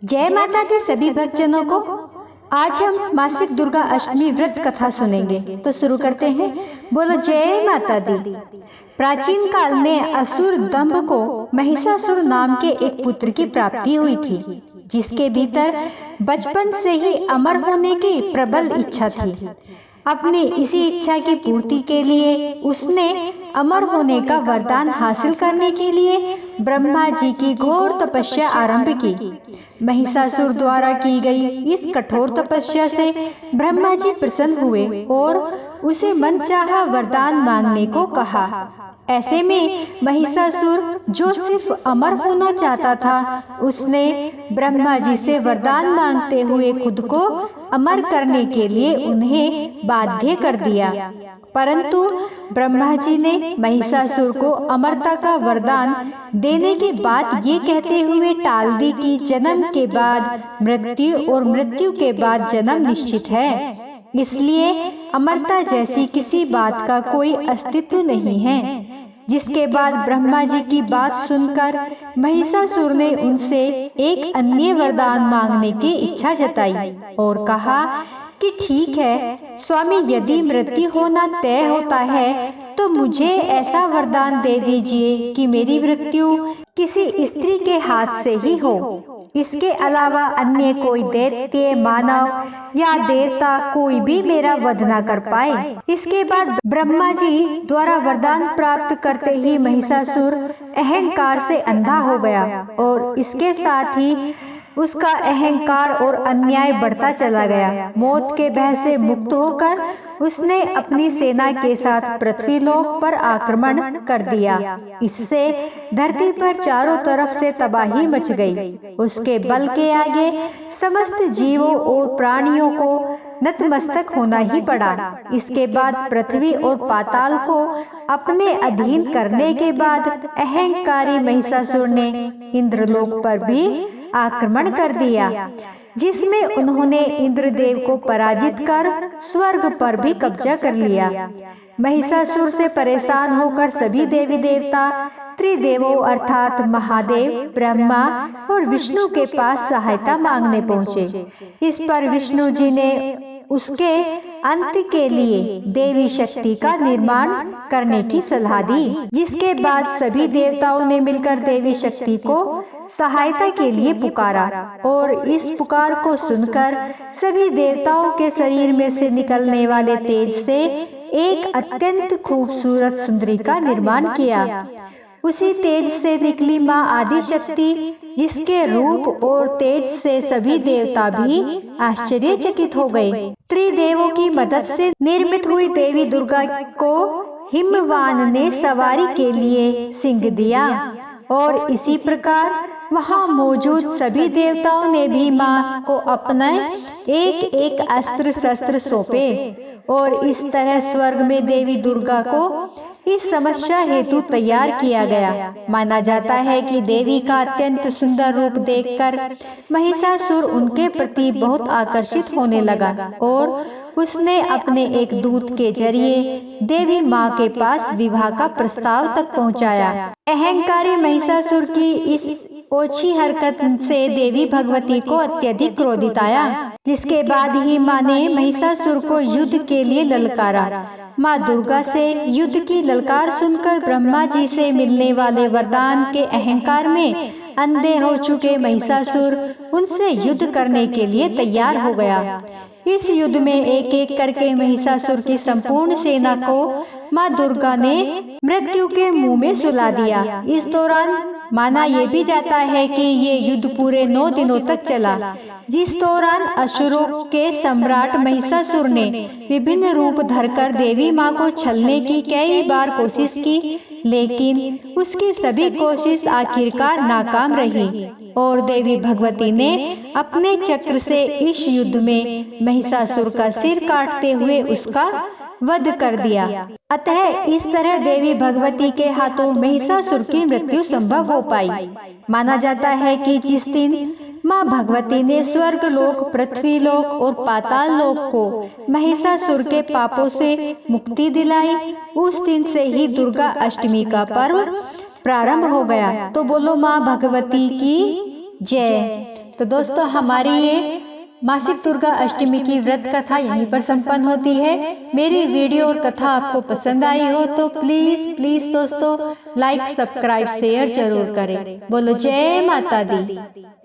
जय माता दी सभी भक्तजनों को। आज हम मासिक दुर्गा अष्टमी व्रत कथा सुनेंगे, तो शुरू करते हैं। बोलो जय माता दी। प्राचीन काल में असुर दंभ को महिषासुर नाम के एक पुत्र की प्राप्ति हुई थी, जिसके भीतर बचपन से ही अमर होने की प्रबल इच्छा थी। अपनी इसी इच्छा की पूर्ति के लिए उसने अमर होने का वरदान हासिल करने के लिए ब्रह्मा जी की घोर तपस्या आरंभ की। महिषासुर द्वारा की गई इस कठोर तपस्या से ब्रह्मा जी प्रसन्न हुए और उसे मनचाहा वरदान मांगने को कहा। ऐसे में महिषासुर, जो सिर्फ अमर होना चाहता था, उसने ब्रह्मा जी से वरदान मांगते हुए खुद को अमर करने के लिए उन्हें बाध्य कर दिया। परंतु ब्रह्मा जी ने महिषासुर को अमरता का वरदान देने की बात ये कहते हुए टाल दी कि जन्म के बाद मृत्यु और मृत्यु के बाद जन्म निश्चित है, इसलिए अमरता जैसी किसी बात का कोई अस्तित्व नहीं है। जिसके बाद ब्रह्मा जी की बात सुनकर महिषासुर ने उनसे एक अन्य वरदान मांगने की इच्छा जताई और कहा कि ठीक है स्वामी, यदि मृत्यु होना तय होता है तो मुझे ऐसा वरदान दे दीजिए कि मेरी मृत्यु किसी स्त्री के हाथ से ही हो। इसके अलावा अन्य कोई दैत्य, मानव या देवता कोई भी मेरा वध न कर पाए। इसके बाद ब्रह्मा जी द्वारा वरदान प्राप्त करते ही महिषासुर अहंकार से अंधा हो गया और इसके साथ ही उसका अहंकार और अन्याय बढ़ता चला गया। मौत के भय से मुक्त होकर उसने अपनी सेना के साथ पृथ्वीलोक पर आक्रमण कर दिया। इससे धरती पर चारों तरफ से तबाही मच गई। उसके बल के आगे समस्त जीवों और प्राणियों को नतमस्तक होना ही पड़ा। इसके बाद पृथ्वी और पाताल को अपने अधीन करने के बाद अहंकारी महिषासुर ने इंद्रलोक पर भी आक्रमण कर दिया, जिसमें उन्होंने इंद्रदेव को पराजित कर स्वर्ग पर भी कब्जा कर लिया। महिषासुर से परेशान होकर सभी देवी देवता त्रिदेवों अर्थात महादेव, ब्रह्मा और विष्णु के पास सहायता मांगने पहुँचे। इस पर विष्णु जी ने उसके अंत के लिए देवी शक्ति का निर्माण करने की सलाह दी, जिसके बाद सभी देवताओं ने मिलकर देवी शक्ति को सहायता के लिए पुकारा और इस पुकार को सुनकर सभी देवताओं के शरीर में से निकलने वाले तेज से एक अत्यंत खूबसूरत सुंदरी का निर्माण किया। उसी तेज से निकली माँ आदि शक्ति, जिसके रूप और तेज से सभी देवता भी आश्चर्यचकित हो गए। त्रिदेवों की मदद से निर्मित हुई देवी दुर्गा को हिमवान ने सवारी के लिए सिंह दिया और इसी प्रकार वहां मौजूद सभी देवताओं ने भी मां को अपने एक एक अस्त्र शस्त्र सौंपे और इस तरह स्वर्ग में देवी दुर्गा को इस समस्या हेतु तैयार किया गया। माना जाता है कि देवी का अत्यंत सुंदर रूप देखकर महिषासुर उनके प्रति बहुत आकर्षित होने लगा और उसने अपने एक दूत के जरिए देवी माँ के पास विवाह का प्रस्ताव तक पहुँचाया। अहंकारी महिषासुर की इस ओछी हरकत से देवी भगवती को अत्यधिक क्रोधित आया, जिसके बाद ही माँ ने महिषासुर को युद्ध के लिए ललकारा। माँ दुर्गा से युद्ध की ललकार सुनकर ब्रह्मा जी से मिलने वाले वरदान के अहंकार में अंधे हो चुके महिषासुर उनसे युद्ध करने के लिए तैयार हो गया। इस युद्ध में एक एक करके महिषासुर की संपूर्ण सेना को माँ दुर्गा ने मृत्यु के मुंह में सुला दिया। इस दौरान माना ये भी जाता है कि ये युद्ध पूरे 9 दिनों तक चला, जिस दौरान असुरों के सम्राट महिषासुर ने विभिन्न रूप धरकर देवी माँ को छलने की कई बार कोशिश की, लेकिन उसकी सभी कोशिश आखिरकार नाकाम रही और देवी भगवती ने अपने चक्र से इस युद्ध में महिषासुर का सिर काटते हुए उसका वध कर दिया। अतः इस तरह देवी भगवती के हाथों महिषासुर की मृत्यु संभव हो पाई। माना जाता है कि जिस दिन माँ भगवती ने स्वर्ग लोक, पृथ्वी लोक और पाताल लोक को महिषासुर के पापों से मुक्ति दिलाई, उस दिन से ही दुर्गा अष्टमी का पर्व प्रारंभ हो गया। तो बोलो माँ भगवती की जय। तो दोस्तों हमारी ये मासिक दुर्गा अष्टमी की व्रत कथा यहीं पर संपन्न होती है। मेरी वीडियो और कथा आपको पसंद आई हो तो प्लीज दोस्तों लाइक, सब्सक्राइब, शेयर जरूर करें। बोलो जय माता दी।